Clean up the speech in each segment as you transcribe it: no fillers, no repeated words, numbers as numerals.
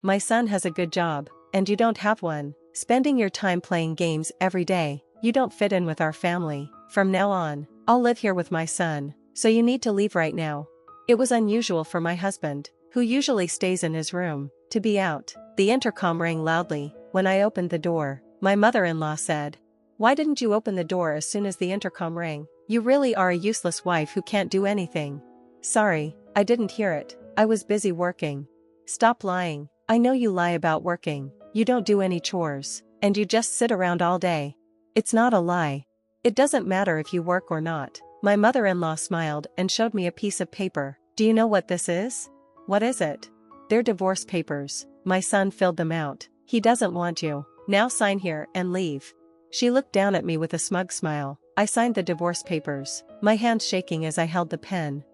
My son has a good job, and you don't have one. Spending your time playing games every day, you don't fit in with our family. From now on, I'll live here with my son, so you need to leave right now." It was unusual for my husband, who usually stays in his room, to be out. The intercom rang loudly. When I opened the door, my mother-in-law said, "Why didn't you open the door as soon as the intercom rang? You really are a useless wife who can't do anything." "Sorry, I didn't hear it. I was busy working." "Stop lying. I know you lie about working. You don't do any chores, and you just sit around all day." "It's not a lie. It doesn't matter if you work or not." My mother-in-law smiled and showed me a piece of paper. "Do you know what this is?" "What is it?" "They're divorce papers. My son filled them out. He doesn't want you. Now sign here and leave." She looked down at me with a smug smile. I signed the divorce papers, my hands shaking as I held the pen.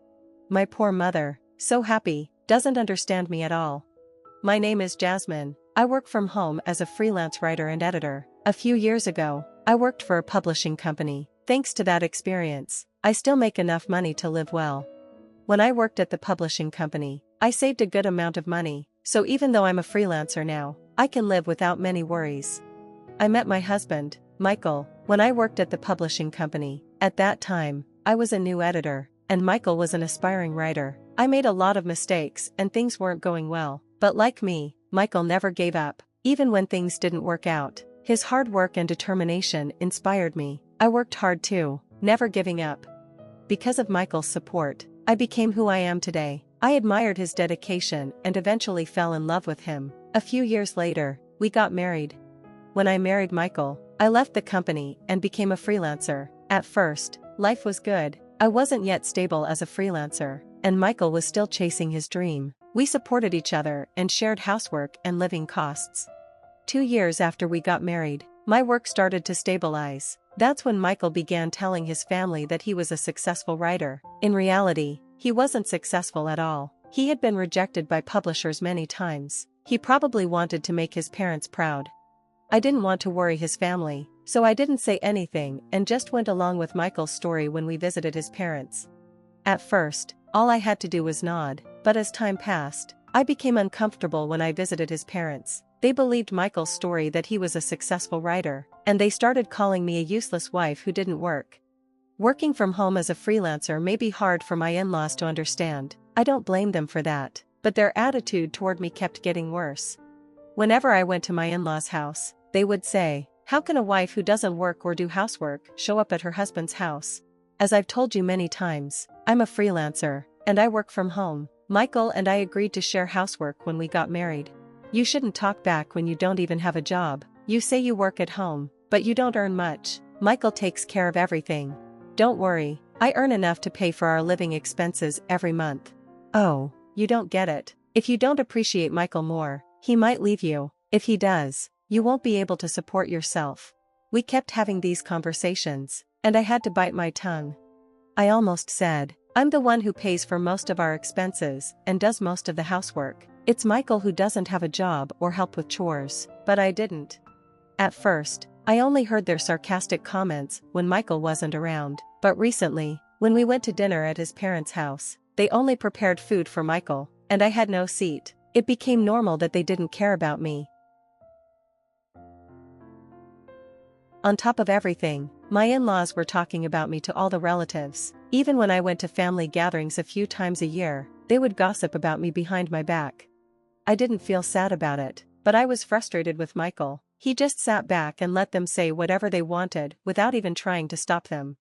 My poor mother, so happy, doesn't understand me at all. "My name is Jasmine. I work from home as a freelance writer and editor. A few years ago, I worked for a publishing company. Thanks to that experience, I still make enough money to live well. When I worked at the publishing company, I saved a good amount of money, so even though I'm a freelancer now, I can live without many worries." I met my husband, Michael, when I worked at the publishing company. At that time, I was a new editor, and Michael was an aspiring writer. I made a lot of mistakes and things weren't going well, but like me, Michael never gave up, even when things didn't work out. His hard work and determination inspired me. I worked hard too, never giving up. Because of Michael's support, I became who I am today. I admired his dedication and eventually fell in love with him. A few years later, we got married. When I married Michael, I left the company and became a freelancer. At first, life was good. I wasn't yet stable as a freelancer, and Michael was still chasing his dream. We supported each other and shared housework and living costs. 2 years after we got married, my work started to stabilize. That's when Michael began telling his family that he was a successful writer. In reality, he wasn't successful at all. He had been rejected by publishers many times. He probably wanted to make his parents proud. I didn't want to worry his family, so I didn't say anything and just went along with Michael's story when we visited his parents. At first, all I had to do was nod, but as time passed, I became uncomfortable when I visited his parents. They believed Michael's story that he was a successful writer, and they started calling me a useless wife who didn't work. Working from home as a freelancer may be hard for my in-laws to understand. I don't blame them for that, but their attitude toward me kept getting worse. Whenever I went to my in-laws' house, they would say, "How can a wife who doesn't work or do housework show up at her husband's house?" As I've told you many times, I'm a freelancer, and I work from home. Michael and I agreed to share housework when we got married. You shouldn't talk back when you don't even have a job. You say you work at home, but you don't earn much. Michael takes care of everything. Don't worry, I earn enough to pay for our living expenses every month. Oh, you don't get it. If you don't appreciate Michael more, he might leave you. If he does, you won't be able to support yourself. We kept having these conversations, and I had to bite my tongue. I almost said, "I'm the one who pays for most of our expenses and does most of the housework. It's Michael who doesn't have a job or help with chores," but I didn't. At first, I only heard their sarcastic comments when Michael wasn't around, but recently, when we went to dinner at his parents' house, they only prepared food for Michael, and I had no seat. It became normal that they didn't care about me. On top of everything, my in-laws were talking about me to all the relatives. Even when I went to family gatherings a few times a year, they would gossip about me behind my back. I didn't feel sad about it, but I was frustrated with Michael. He just sat back and let them say whatever they wanted without even trying to stop them.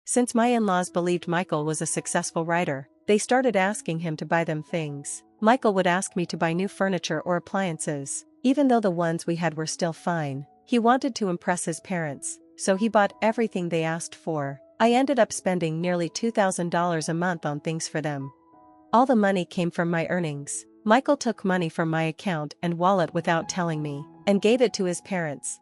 Since my in-laws believed Michael was a successful writer, they started asking him to buy them things. Michael would ask me to buy new furniture or appliances, even though the ones we had were still fine. He wanted to impress his parents, so he bought everything they asked for. I ended up spending nearly $2,000 a month on things for them. All the money came from my earnings. Michael took money from my account and wallet without telling me, and gave it to his parents.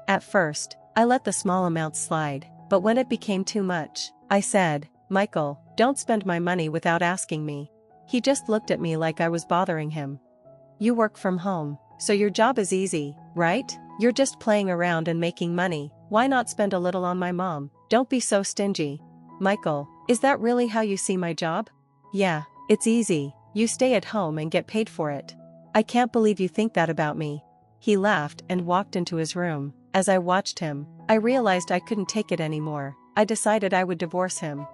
At first, I let the small amounts slide, but when it became too much, I said, "Michael, don't spend my money without asking me." He just looked at me like I was bothering him. "You work from home, so your job is easy, right? You're just playing around and making money. Why not spend a little on my mom? Don't be so stingy." "Michael, is that really how you see my job?" "Yeah, it's easy. You stay at home and get paid for it." I can't believe you think that about me. He laughed and walked into his room. As I watched him, I realized I couldn't take it anymore. I decided I would divorce him.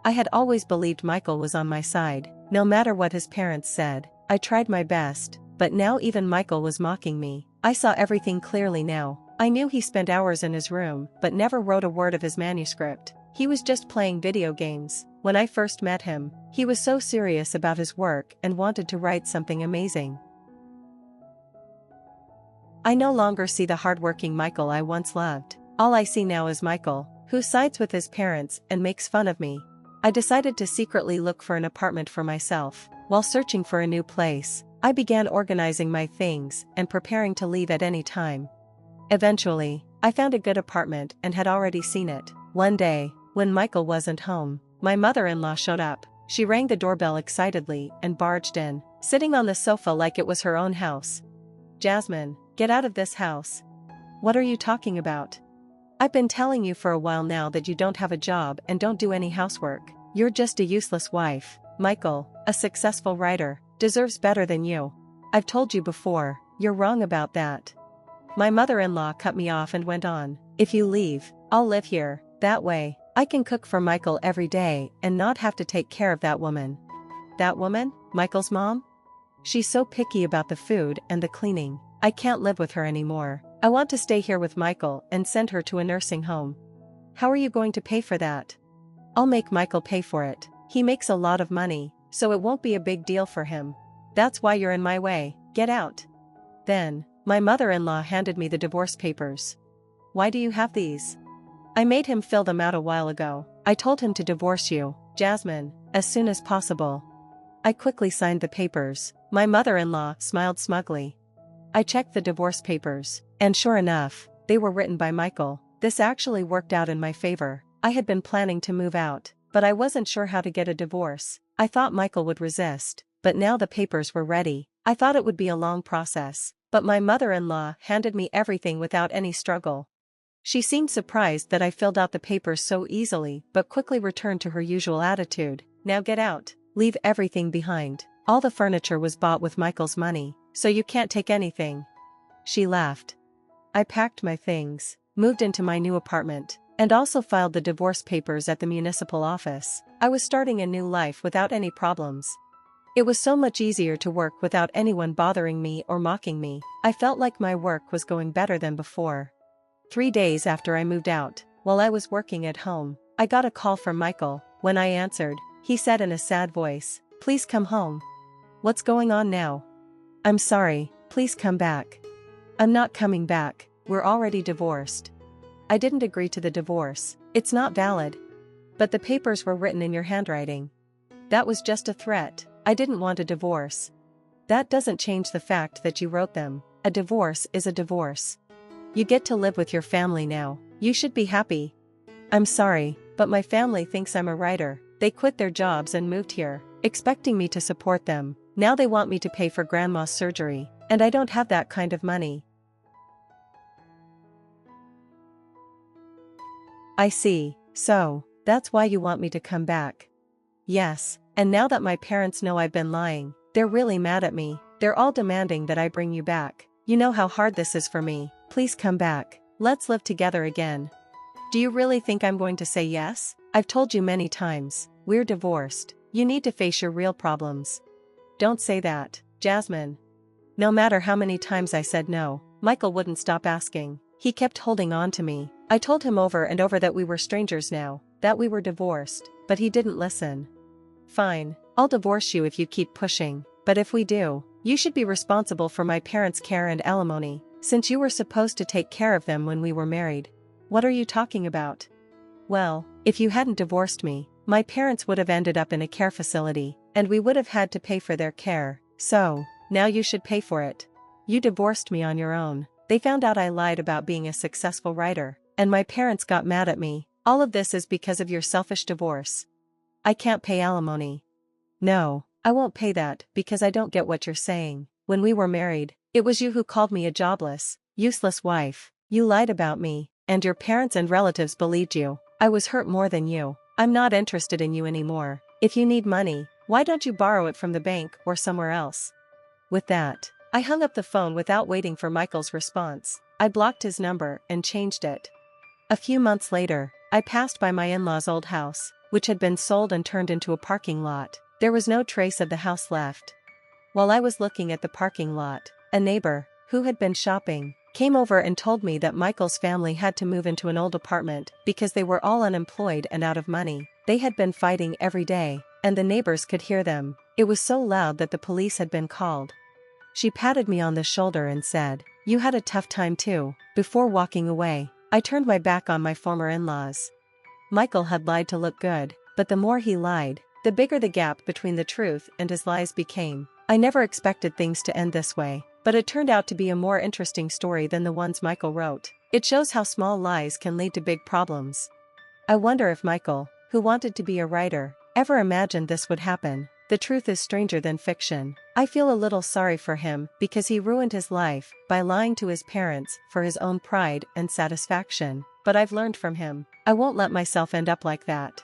I had always believed Michael was on my side, no matter what his parents said. I tried my best, but now even Michael was mocking me. I saw everything clearly now. I knew he spent hours in his room but never wrote a word of his manuscript. He was just playing video games. When I first met him, he was so serious about his work and wanted to write something amazing. I no longer see the hardworking Michael I once loved. All I see now is Michael, who sides with his parents and makes fun of me. I decided to secretly look for an apartment for myself. While searching for a new place, I began organizing my things and preparing to leave at any time. Eventually, I found a good apartment and had already seen it. One day, when Michael wasn't home, my mother-in-law showed up. She rang the doorbell excitedly and barged in, sitting on the sofa like it was her own house. "Jasmine, get out of this house." "What are you talking about? I've been telling you for a while now that you don't have a job and don't do any housework. You're just a useless wife. Michael, a successful writer, deserves better than you. I've told you before, you're wrong about that." My mother-in-law cut me off and went on, "If you leave, I'll live here. That way, I can cook for Michael every day and not have to take care of that woman." "That woman? Michael's mom? She's so picky about the food and the cleaning. I can't live with her anymore. I want to stay here with Michael and send her to a nursing home." "How are you going to pay for that?" "I'll make Michael pay for it. He makes a lot of money, so it won't be a big deal for him. That's why you're in my way. Get out." Then, my mother-in-law handed me the divorce papers. "Why do you have these?" "I made him fill them out a while ago. I told him to divorce you, Jasmine, as soon as possible." I quickly signed the papers. My mother-in-law smiled smugly. I checked the divorce papers, and sure enough, they were written by Michael. This actually worked out in my favor. I had been planning to move out, but I wasn't sure how to get a divorce. I thought Michael would resist, but now the papers were ready. I thought it would be a long process, but my mother-in-law handed me everything without any struggle. She seemed surprised that I filled out the papers so easily but quickly returned to her usual attitude. "Now get out. Leave everything behind. All the furniture was bought with Michael's money, so you can't take anything." She laughed. I packed my things, moved into my new apartment, and also filed the divorce papers at the municipal office. I was starting a new life without any problems. It was so much easier to work without anyone bothering me or mocking me. I felt like my work was going better than before. 3 days after I moved out, while I was working at home, I got a call from Michael. When I answered, he said in a sad voice, "Please come home." "What's going on now?" "I'm sorry, please come back." "I'm not coming back, we're already divorced." "I didn't agree to the divorce, it's not valid." "But the papers were written in your handwriting." "That was just a threat, I didn't want a divorce." "That doesn't change the fact that you wrote them. A divorce is a divorce. You get to live with your family now, you should be happy." "I'm sorry, but my family thinks I'm a writer. They quit their jobs and moved here, expecting me to support them. Now they want me to pay for grandma's surgery, and I don't have that kind of money." "I see, so, that's why you want me to come back." "Yes, and now that my parents know I've been lying, they're really mad at me. They're all demanding that I bring you back. You know how hard this is for me. Please come back. Let's live together again." "Do you really think I'm going to say yes? I've told you many times, we're divorced. You need to face your real problems." "Don't say that, Jasmine." No matter how many times I said no, Michael wouldn't stop asking. He kept holding on to me. I told him over and over that we were strangers now, that we were divorced, but he didn't listen. "Fine, I'll divorce you if you keep pushing, but if we do, you should be responsible for my parents' care and alimony, since you were supposed to take care of them when we were married." "What are you talking about?" "Well, if you hadn't divorced me, my parents would have ended up in a care facility, and we would have had to pay for their care, so, now you should pay for it. You divorced me on your own. They found out I lied about being a successful writer, and my parents got mad at me. All of this is because of your selfish divorce. I can't pay alimony." "No, I won't pay that because I don't get what you're saying. When we were married, it was you who called me a jobless, useless wife. You lied about me, and your parents and relatives believed you. I was hurt more than you. I'm not interested in you anymore. If you need money, why don't you borrow it from the bank or somewhere else?" With that, I hung up the phone without waiting for Michael's response. I blocked his number and changed it. A few months later, I passed by my in-laws' old house, which had been sold and turned into a parking lot. There was no trace of the house left. While I was looking at the parking lot, a neighbor, who had been shopping, came over and told me that Michael's family had to move into an old apartment because they were all unemployed and out of money. They had been fighting every day, and the neighbors could hear them. It was so loud that the police had been called. She patted me on the shoulder and said, "You had a tough time too." Before walking away, I turned my back on my former in-laws. Michael had lied to look good, but the more he lied, the bigger the gap between the truth and his lies became. I never expected things to end this way, but it turned out to be a more interesting story than the ones Michael wrote. It shows how small lies can lead to big problems. I wonder if Michael, who wanted to be a writer, ever imagined this would happen. The truth is stranger than fiction. I feel a little sorry for him because he ruined his life by lying to his parents for his own pride and satisfaction, but I've learned from him. I won't let myself end up like that.